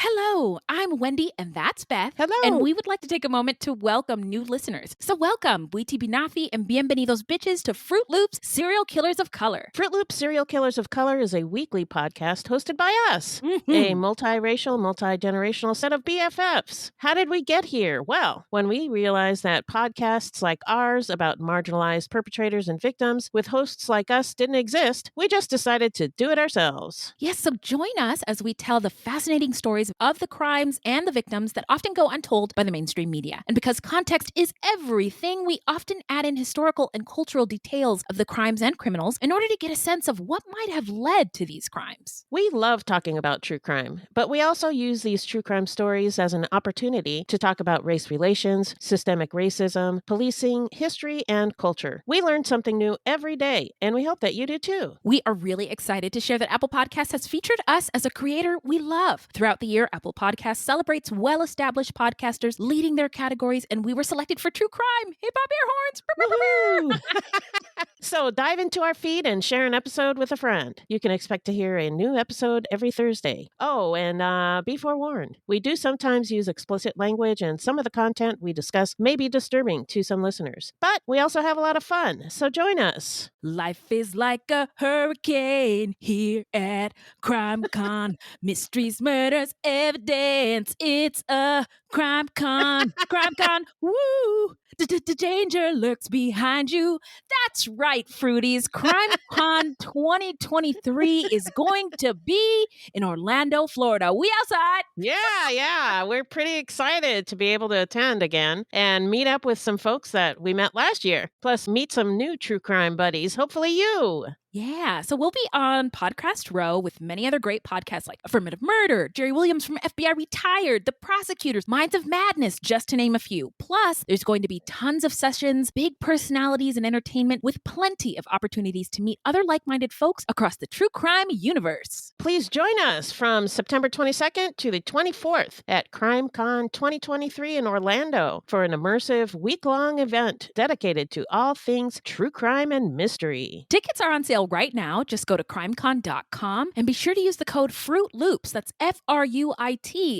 Hello, I'm Wendy, and that's Beth. Hello. And we would like to take a moment to welcome new listeners. So welcome, Buiti Binafi and Bienvenidos Bitches to Fruitloops, Serial Killers of Color. Fruitloops Serial Killers of Color is a weekly podcast hosted by us, a multiracial, multi-generational set of BFFs. How did we get here? Well, when we realized that podcasts like ours about marginalized perpetrators and victims with hosts like us didn't exist, we just decided to do it ourselves. Yes, so join us as we tell the fascinating stories of the crimes and the victims that often go untold by the mainstream media. And because context is everything, we often add in historical and cultural details of the crimes and criminals in order to get a sense of what might have led to these crimes. We love talking about true crime, but we also use these true crime stories as an opportunity to talk about race relations, systemic racism, policing, history, and culture. We learn something new every day, and we hope that you do too. We are really excited to share that Apple Podcasts has featured us as a creator we love. Throughout the year, Apple Podcasts celebrates well-established podcasters leading their categories, and we were selected for true crime. Hey, Bob Air horns! So dive into our feed and share an episode with a friend. You can expect to hear a new episode every Thursday. Oh, and be forewarned, we do sometimes use explicit language, and some of the content we discuss may be disturbing to some listeners. But we also have a lot of fun, so join us. Life is like a hurricane here at Crime Con. Mysteries, murders, evidence. It's a Crime Con. Crime Con. Woo! Danger lurks behind you. That's right, Fruities. Crime Con 2023 is going to be in Orlando, Florida. We outside. Yeah. We're pretty excited to be able to attend again and meet up with some folks that we met last year. Plus, meet some new true crime buddies. Hopefully you. Yeah, so we'll be on Podcast Row with many other great podcasts like Affirmative Murder, Jerry Williams from FBI Retired, The Prosecutors, Minds of Madness, just to name a few. Plus, there's going to be tons of sessions, big personalities, and entertainment with plenty of opportunities to meet other like-minded folks across the true crime universe. Please join us from September 22nd to the 24th at CrimeCon 2023 in Orlando for an immersive week-long event dedicated to all things true crime and mystery. Tickets are on sale right now. Just go to crimecon.com and be sure to use the code Fruitloops. That's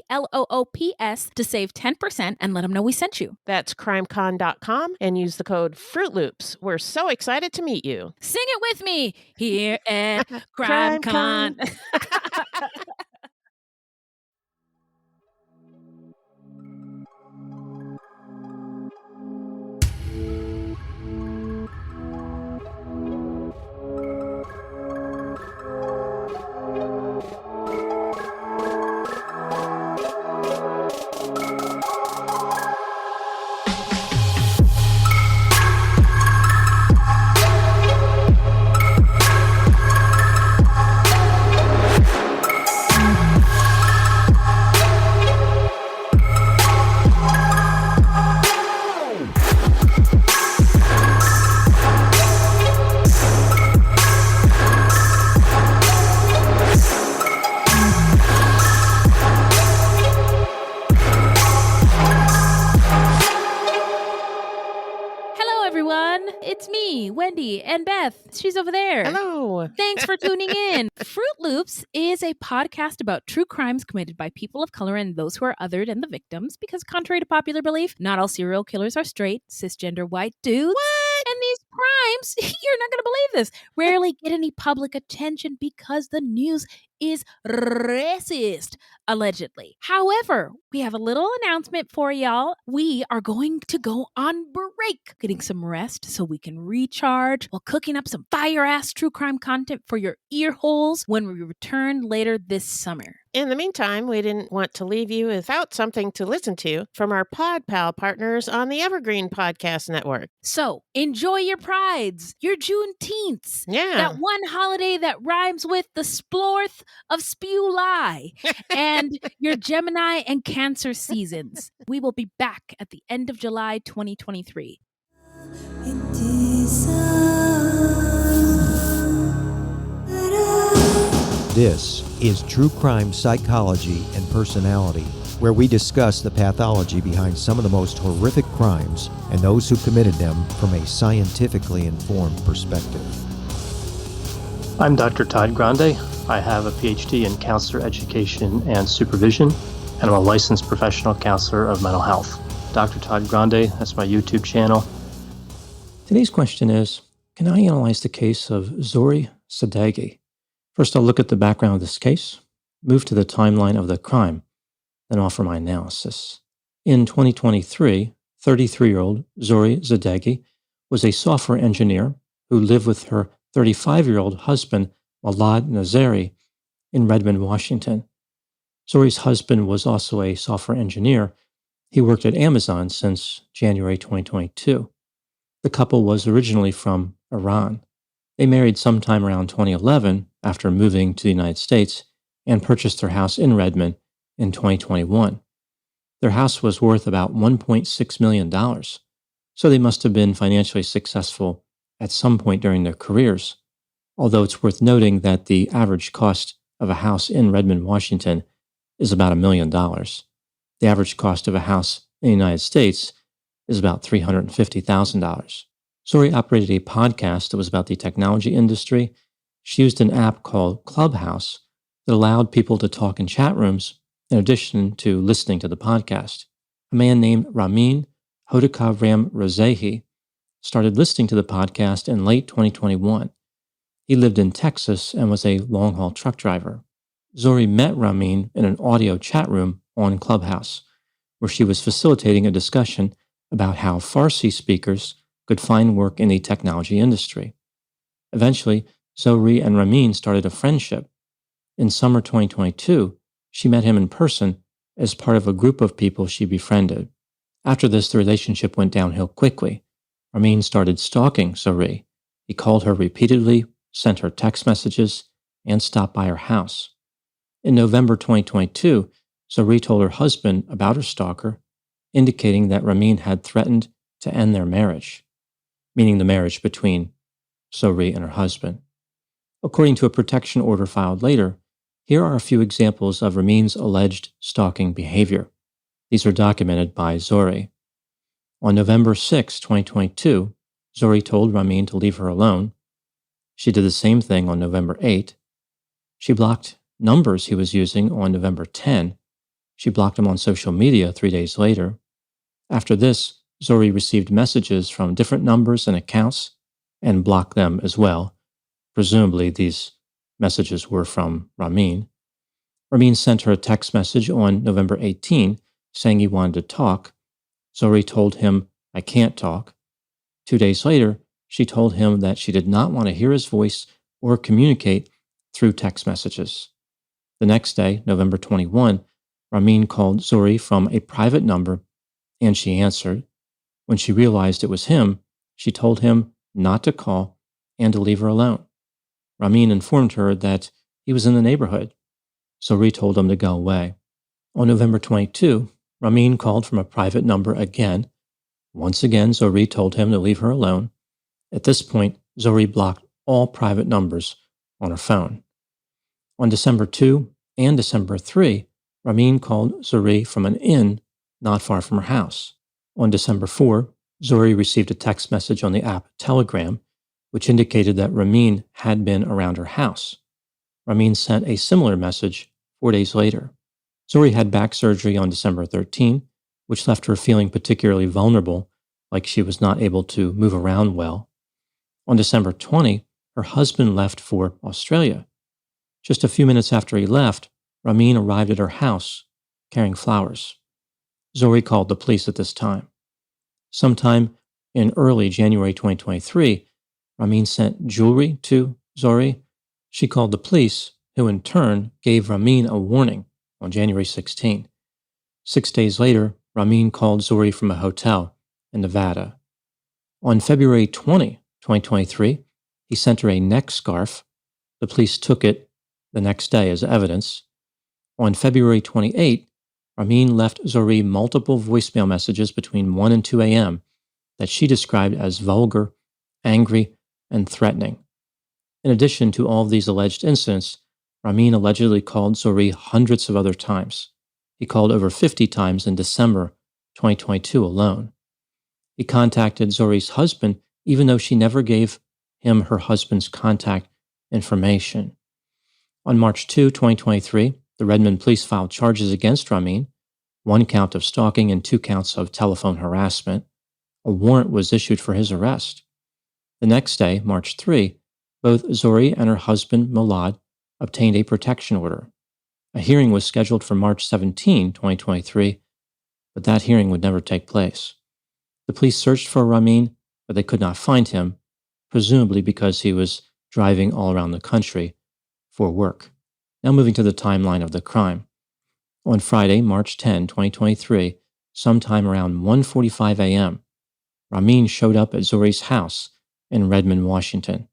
FRUITLOOPS to save 10% and let them know we sent you. That's crimecon.com and use the code Fruitloops. We're so excited to meet you. Sing it with me here at CrimeCon. It's me, Wendy and Beth. She's over there. Hello. Thanks for tuning in. Fruitloops is a podcast about true crimes committed by people of color and those who are othered and the victims, because contrary to popular belief, not all serial killers are straight, cisgender white dudes. What? And these crimes, you're not going to believe this, rarely get any public attention because the news is racist, allegedly. However, we have a little announcement for y'all. We are going to go on break, getting some rest so we can recharge while cooking up some fire-ass true crime content for your ear holes when we return later this summer. In the meantime, we didn't want to leave you without something to listen to from our Pod Pal partners on the Evergreen Podcast Network. So, enjoy your prides, your Juneteenths, Yeah. that one holiday that rhymes with the splorth of Spewly, and your Gemini and Cancer seasons. We will be back at the end of July 2023. This is True Crime Psychology and Personality, where we discuss the pathology behind some of the most horrific crimes and those who committed them from a scientifically informed perspective. I'm Dr. Todd Grande, I have a PhD in counselor education and supervision, and I'm a licensed professional counselor of mental health. Dr. Todd Grande, that's my YouTube channel. Today's question is, can I analyze the case of Zohreh Sadeghi? First, I'll look at the background of this case, move to the timeline of the crime, then offer my analysis. In 2023, 33-year-old Zohreh Sadeghi was a software engineer who lived with her 35-year-old husband, Walad Nazari, in Redmond, Washington. Zohreh's husband was also a software engineer. He worked at Amazon since January 2022. The couple was originally from Iran. They married sometime around 2011 after moving to the United States and purchased their house in Redmond in 2021. Their house was worth about $1.6 million, so they must have been financially successful at some point during their careers, although it's worth noting that the average cost of a house in Redmond, Washington is about $1 million. The average cost of a house in the United States is about $350,000. Zohreh operated a podcast that was about the technology industry. She used an app called Clubhouse that allowed people to talk in chat rooms in addition to listening to the podcast. A man named Ramin Hodakavram-Rezehi started listening to the podcast in late 2021. He lived in Texas and was a long-haul truck driver. Zohreh met Ramin in an audio chat room on Clubhouse, where she was facilitating a discussion about how Farsi speakers could find work in the technology industry. Eventually, Zohreh and Ramin started a friendship. In summer 2022, she met him in person as part of a group of people she befriended. After this, the relationship went downhill quickly. Ramin started stalking Zohreh. He called her repeatedly, sent her text messages, and stopped by her house. In November 2022, Zohreh told her husband about her stalker, indicating that Ramin had threatened to end their marriage, meaning the marriage between Zohreh and her husband. According to a protection order filed later, here are a few examples of Ramin's alleged stalking behavior. These are documented by Zohreh. On November 6, 2022, Zohreh told Ramin to leave her alone. She did the same thing on November 8. She blocked numbers he was using on November 10. She blocked him on social media 3 days later. After this, Zohreh received messages from different numbers and accounts and blocked them as well. Presumably, these messages were from Ramin. Ramin sent her a text message on November 18 saying he wanted to talk. Zohreh told him, "I can't talk." 2 days later, she told him that she did not want to hear his voice or communicate through text messages. The next day, November 21, Ramin called Zohreh from a private number, and she answered. When she realized it was him, she told him not to call and to leave her alone. Ramin informed her that he was in the neighborhood. Zohreh told him to go away. On November 22, Ramin called from a private number again. Once again, Zohreh told him to leave her alone. At this point, Zohreh blocked all private numbers on her phone. On December 2 and December 3, Ramin called Zohreh from an inn not far from her house. On December 4, Zohreh received a text message on the app Telegram, which indicated that Ramin had been around her house. Ramin sent a similar message 4 days later. Zohreh had back surgery on December 13, which left her feeling particularly vulnerable, like she was not able to move around well. On December 20, her husband left for Australia. Just a few minutes after he left, Ramin arrived at her house carrying flowers. Zohreh called the police at this time. Sometime in early January 2023, Ramin sent jewelry to Zohreh. She called the police, who in turn gave Ramin a warning on January 16. 6 days later, Ramin called Zohreh from a hotel in Nevada. On February 20, 2023, he sent her a neck scarf. The police took it the next day as evidence. On February 28, Ramin left Zohreh multiple voicemail messages between 1 and 2 a.m. that she described as vulgar, angry, and threatening. In addition to all of these alleged incidents, Ramin allegedly called Zohreh hundreds of other times. He called over 50 times in December 2022 alone. He contacted Zohreh's husband even though she never gave him her husband's contact information. On March 2, 2023, the Redmond police filed charges against Ramin, 1 count of stalking and 2 counts of telephone harassment. A warrant was issued for his arrest. The next day, March 3, both Zohreh and her husband, Malad, obtained a protection order. A hearing was scheduled for March 17, 2023, but that hearing would never take place. The police searched for Ramin, but they could not find him, presumably because he was driving all around the country for work. Now moving to the timeline of the crime. On Friday, March 10, 2023, sometime around 1:45 a.m., Ramin showed up at Zohreh's house in Redmond, Washington.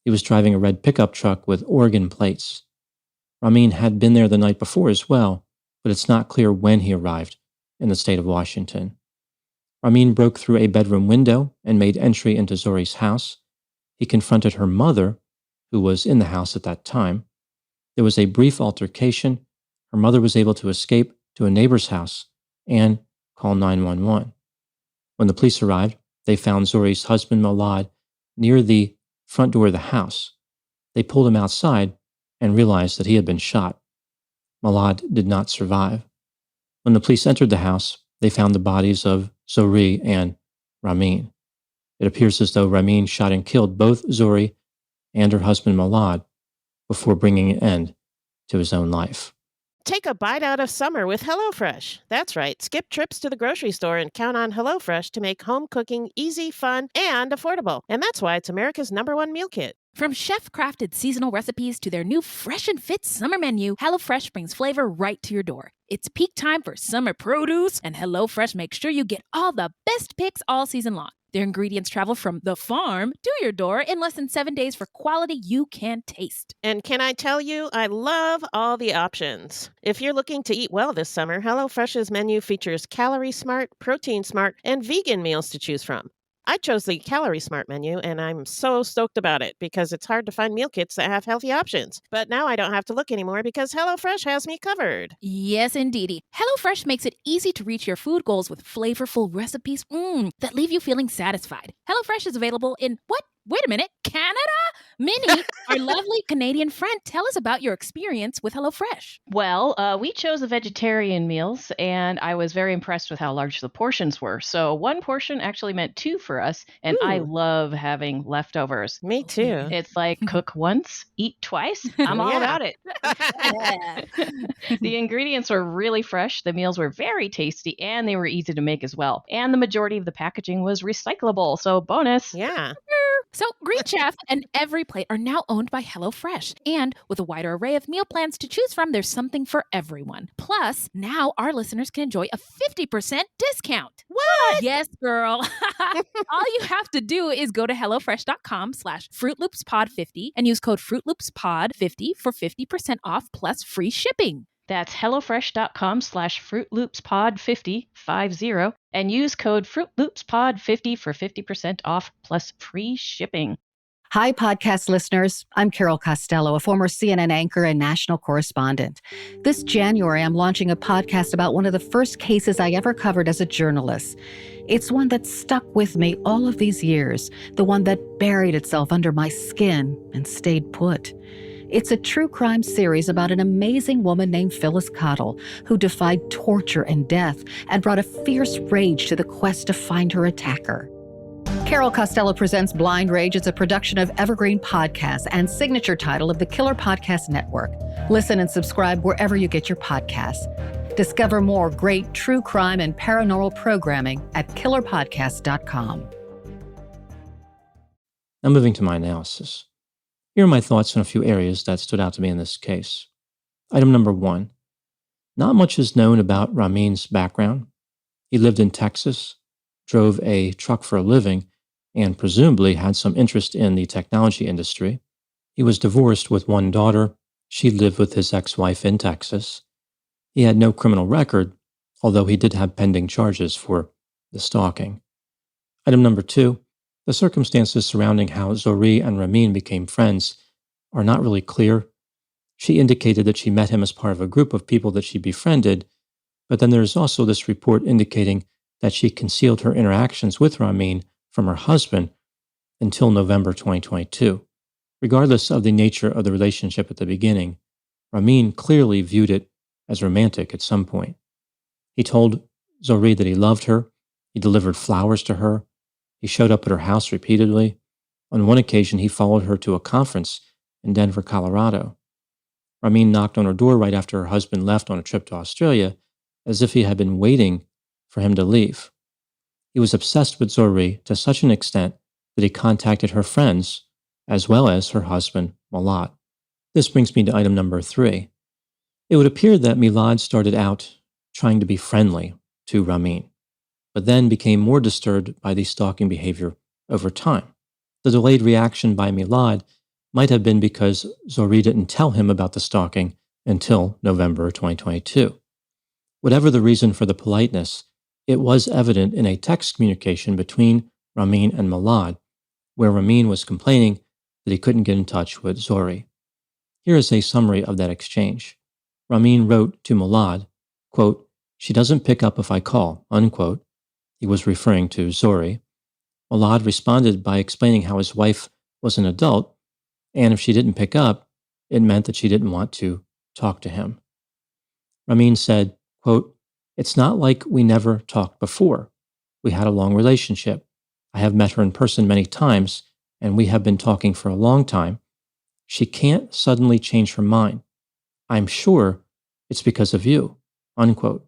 He was driving a red pickup truck with Oregon plates. Ramin had been there the night before as well, but it's not clear when he arrived in the state of Washington. Ramin broke through a bedroom window and made entry into Zohreh's house. He confronted her mother, who was in the house at that time. There was a brief altercation. Her mother was able to escape to a neighbor's house and call 911. When the police arrived, they found Zohreh's husband, Malad, near the front door of the house. They pulled him outside and realized that he had been shot. Malad did not survive. When the police entered the house, they found the bodies of Zohreh and Ramin. It appears as though Ramin shot and killed both Zohreh and her husband Malad before bringing an end to his own life. Take a bite out of summer with HelloFresh. That's right. Skip trips to the grocery store and count on HelloFresh to make home cooking easy, fun, and affordable. And that's why it's America's #1 meal kit. From chef-crafted seasonal recipes to their new fresh and fit summer menu, HelloFresh brings flavor right to your door. It's peak time for summer produce, and HelloFresh makes sure you get all the best picks all season long. Their ingredients travel from the farm to your door in less than 7 days for quality you can taste. And can I tell you, I love all the options. If you're looking to eat well this summer, HelloFresh's menu features Calorie Smart, Protein Smart, and vegan meals to choose from. I chose the Calorie Smart menu, and I'm so stoked about it because it's hard to find meal kits that have healthy options. But now I don't have to look anymore because HelloFresh has me covered. Yes, indeedy. HelloFresh makes it easy to reach your food goals with flavorful recipes that leave you feeling satisfied. HelloFresh is available in what? Wait a minute, Canada? Minnie, our lovely Canadian friend, tell us about your experience with HelloFresh. Well, we chose the vegetarian meals, and I was very impressed with how large the portions were. So 1 portion actually meant 2 for us, and I love having leftovers. Me too. It's like cook once, eat twice. I'm all about it. The ingredients were really fresh. The meals were very tasty, and they were easy to make as well. And the majority of the packaging was recyclable, so bonus. Yeah. So Green Chef and Every Plate are now owned by HelloFresh. And with a wider array of meal plans to choose from, there's something for everyone. Plus, now our listeners can enjoy a 50% discount. What? Yes, girl. All you have to do is go to HelloFresh.com/FruitLoopsPod50 and use code FruitLoopsPod50 for 50% off plus free shipping. That's HelloFresh.com/FruitLoopsPod50 and use code FruitLoopsPod50 for 50% off plus free shipping. Hi, podcast listeners. I'm Carol Costello, a former CNN anchor and national correspondent. This January, I'm launching a podcast about one of the first cases I ever covered as a journalist. It's one that stuck with me all of these years, the one that buried itself under my skin and stayed put. It's a true crime series about an amazing woman named Phyllis Cottle, who defied torture and death and brought a fierce rage to the quest to find her attacker. Carol Costello Presents Blind Rage is a production of Evergreen Podcasts and signature title of the Killer Podcast Network. Listen and subscribe wherever you get your podcasts. Discover more great true crime and paranormal programming at killerpodcast.com. Now moving to my analysis. Here are my thoughts on a few areas that stood out to me in this case. Item number 1. Not much is known about Ramin's background. He lived in Texas, drove a truck for a living, and presumably had some interest in the technology industry. He was divorced with 1 daughter. She lived with his ex-wife in Texas. He had no criminal record, although he did have pending charges for the stalking. Item number 2. The circumstances surrounding how Zohreh and Ramin became friends are not really clear. She indicated that she met him as part of a group of people that she befriended, but then there's also this report indicating that she concealed her interactions with Ramin from her husband until November 2022. Regardless of the nature of the relationship at the beginning, Ramin clearly viewed it as romantic at some point. He told Zohreh that he loved her. He delivered flowers to her. He showed up at her house repeatedly. On one occasion, he followed her to a conference in Denver, Colorado. Ramin knocked on her door right after her husband left on a trip to Australia, as if he had been waiting for him to leave. He was obsessed with Zohreh to such an extent that he contacted her friends, as well as her husband, Milad. This brings me to item number 3. It would appear that Milad started out trying to be friendly to Ramin, but then became more disturbed by the stalking behavior over time. The delayed reaction by Milad might have been because Zohreh didn't tell him about the stalking until November 2022. Whatever the reason for the politeness, it was evident in a text communication between Ramin and Milad, where Ramin was complaining that he couldn't get in touch with Zohreh. Here is a summary of that exchange. Ramin wrote to Milad, quote, "She doesn't pick up if I call," unquote. He was referring to Zohreh. Milad responded by explaining how his wife was an adult, and if she didn't pick up, it meant that she didn't want to talk to him. Ramin said, quote, "It's not like we never talked before. We had a long relationship. I have met her in person many times, and we have been talking for a long time. She can't suddenly change her mind. I'm sure it's because of you," unquote.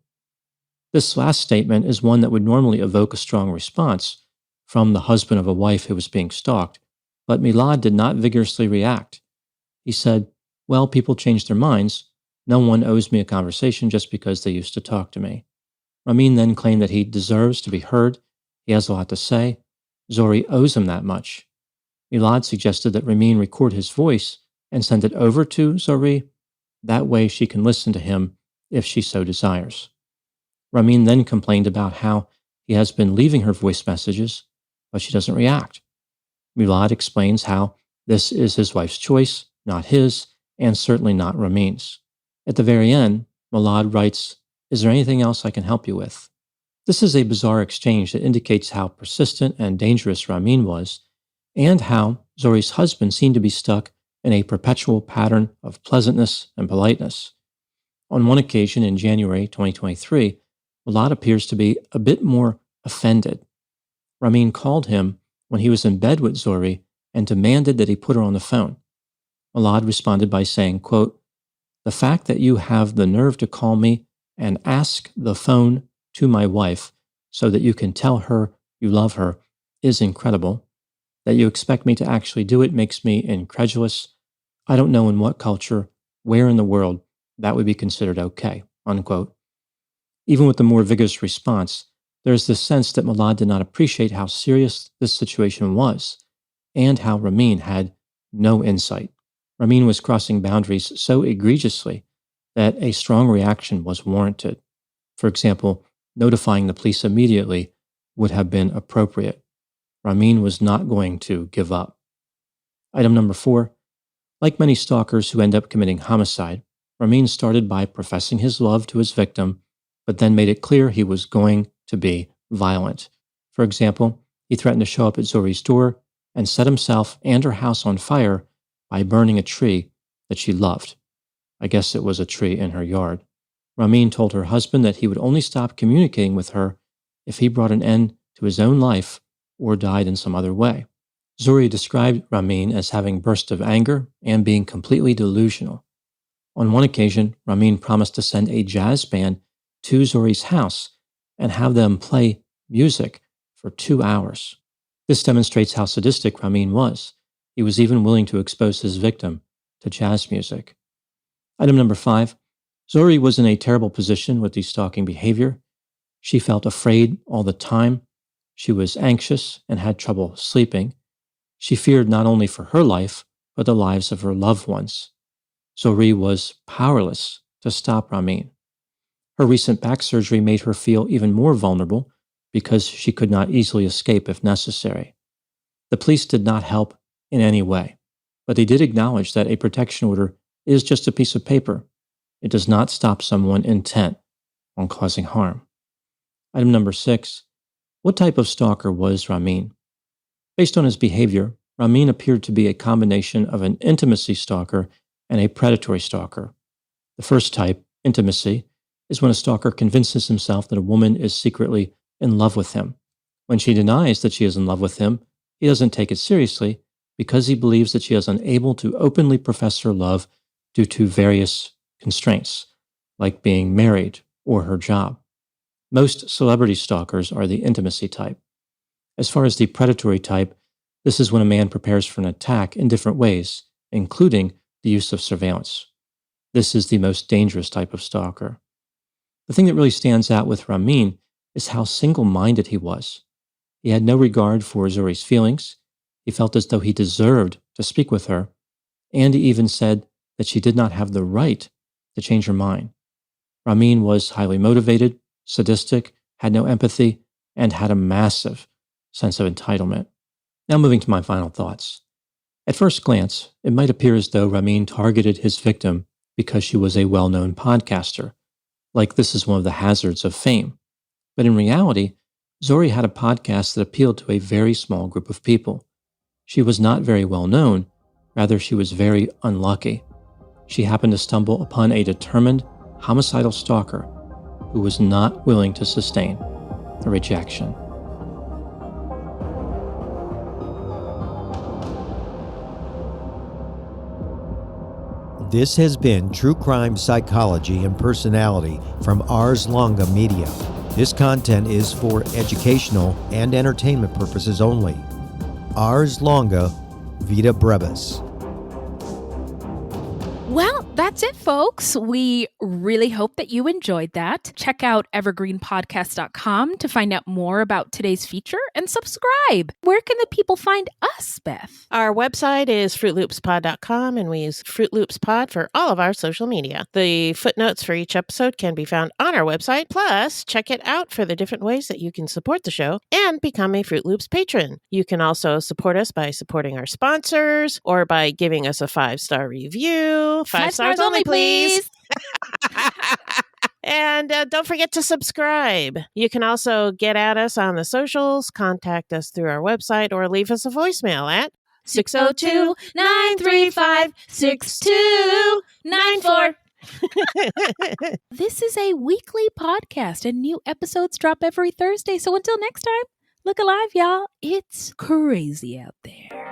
This last statement is one that would normally evoke a strong response from the husband of a wife who was being stalked, but Milad did not vigorously react. He said, "Well, people change their minds. No one owes me a conversation just because they used to talk to me." Ramin then claimed that he deserves to be heard. He has a lot to say. Zohreh owes him that much. Milad suggested that Ramin record his voice and send it over to Zohreh. That way she can listen to him if she so desires. Ramin then complained about how he has been leaving her voice messages, but she doesn't react. Milad explains how this is his wife's choice, not his, and certainly not Ramin's. At the very end, Milad writes, "Is there anything else I can help you with?" This is a bizarre exchange that indicates how persistent and dangerous Ramin was, and how Zohreh's husband seemed to be stuck in a perpetual pattern of pleasantness and politeness. On one occasion in January 2023, Milad appears to be a bit more offended. Ramin called him when he was in bed with Zohreh and demanded that he put her on the phone. Milad responded by saying, quote, "The fact that you have the nerve to call me and ask the phone to my wife so that you can tell her you love her is incredible. That you expect me to actually do it makes me incredulous. I don't know in what culture, where in the world that would be considered okay," unquote. Even with the more vigorous response, there is this sense that Milad did not appreciate how serious this situation was and how Ramin had no insight. Ramin was crossing boundaries so egregiously that a strong reaction was warranted. For example, notifying the police immediately would have been appropriate. Ramin was not going to give up. Item number 4. Like many stalkers who end up committing homicide, Ramin started by professing his love to his victim, but then made it clear he was going to be violent. For example, he threatened to show up at Zohreh's door and set himself and her house on fire by burning a tree that she loved. I guess it was a tree in her yard. Ramin told her husband that he would only stop communicating with her if he brought an end to his own life or died in some other way. Zohreh described Ramin as having bursts of anger and being completely delusional. On one occasion, Ramin promised to send a jazz band to Zohreh's house and have them play music for 2 hours. This demonstrates how sadistic Ramin was. He was even willing to expose his victim to jazz music. Item number 5. Zohreh was in a terrible position with the stalking behavior. She felt afraid all the time. She was anxious and had trouble sleeping. She feared not only for her life, but the lives of her loved ones. Zohreh was powerless to stop Ramin. Her recent back surgery made her feel even more vulnerable because she could not easily escape if necessary. The police did not help in any way, but they did acknowledge that a protection order is just a piece of paper. It does not stop someone intent on causing harm. Item number 6. What type of stalker was Ramin? Based on his behavior, Ramin appeared to be a combination of an intimacy stalker and a predatory stalker. The first type, intimacy, is when a stalker convinces himself that a woman is secretly in love with him. When she denies that she is in love with him, he doesn't take it seriously because he believes that she is unable to openly profess her love due to various constraints, like being married or her job. Most celebrity stalkers are the intimacy type. As far as the predatory type, this is when a man prepares for an attack in different ways, including the use of surveillance. This is the most dangerous type of stalker. The thing that really stands out with Ramin is how single-minded he was. He had no regard for Zohreh's feelings. He felt as though he deserved to speak with her, and he even said that she did not have the right to change her mind. Ramin was highly motivated, sadistic, had no empathy, and had a massive sense of entitlement. Now moving to my final thoughts. At first glance, it might appear as though Ramin targeted his victim because she was a well-known podcaster, like this is one of the hazards of fame. But in reality, Zohreh had a podcast that appealed to a very small group of people. She was not very well known, rather she was very unlucky. She happened to stumble upon a determined, homicidal stalker who was not willing to sustain a rejection. This has been True Crime Psychology and Personality from Ars Longa Media. This content is for educational and entertainment purposes only. Ars Longa, Vita Brevis. Well, that's it, folks. We really hope that you enjoyed that. Check out evergreenpodcast.com to find out more about today's feature and subscribe. Where can the people find us, Beth? Our website is fruitloopspod.com, and we use Fruit Loops Pod for all of our social media. The footnotes for each episode can be found on our website. Plus, check it out for the different ways that you can support the show and become a Fruit Loops patron. You can also support us by supporting our sponsors or by giving us a 5-star review. 5 stars only, please. And don't forget to subscribe. You can also get at us on the socials, contact us through our website, or leave us a voicemail at 602-935-6294. This is a weekly podcast and new episodes drop every Thursday. So until next time, look alive, y'all. It's crazy out there.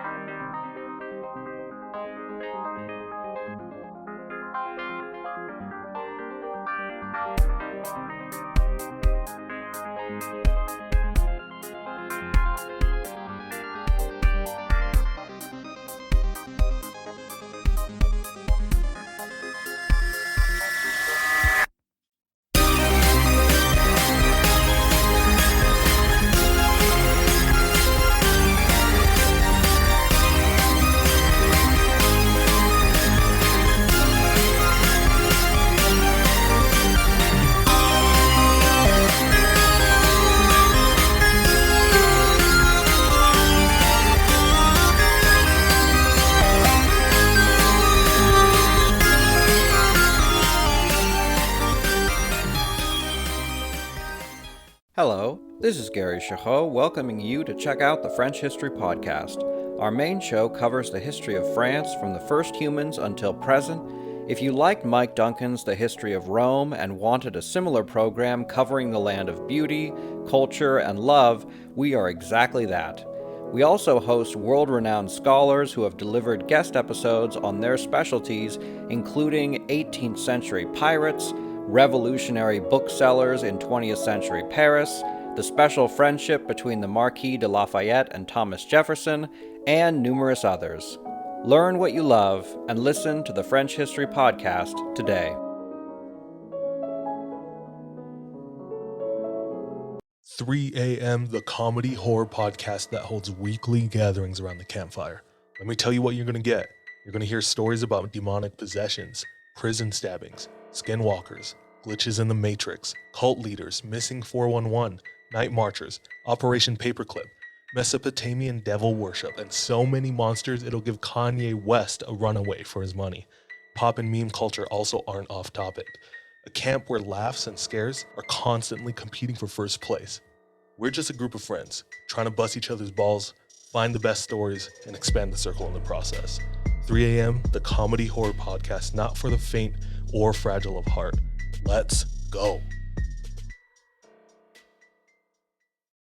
Hello, this is Gary Chahot welcoming you to check out the French History Podcast. Our main show covers the history of France from the first humans until present. If you liked Mike Duncan's The History of Rome and wanted a similar program covering the land of beauty, culture, and love, we are exactly that. We also host world-renowned scholars who have delivered guest episodes on their specialties, including 18th century pirates, revolutionary booksellers in 20th century Paris, the special friendship between the Marquis de Lafayette and Thomas Jefferson, and numerous others. Learn what you love and listen to the French History Podcast today. 3 a.m., the comedy horror podcast that holds weekly gatherings around the campfire. Let me tell you what you're going to get. You're going to hear stories about demonic possessions, prison stabbings, skinwalkers, glitches in the Matrix, cult leaders, missing 411, night marchers, Operation Paperclip, Mesopotamian devil worship, and so many monsters it'll give Kanye West a runaway for his money. Pop and meme culture also aren't off topic. A camp where laughs and scares are constantly competing for first place. We're just a group of friends, trying to bust each other's balls, find the best stories, and expand the circle in the process. 3 a.m., the comedy horror podcast not for the faint or fragile of heart. Let's go.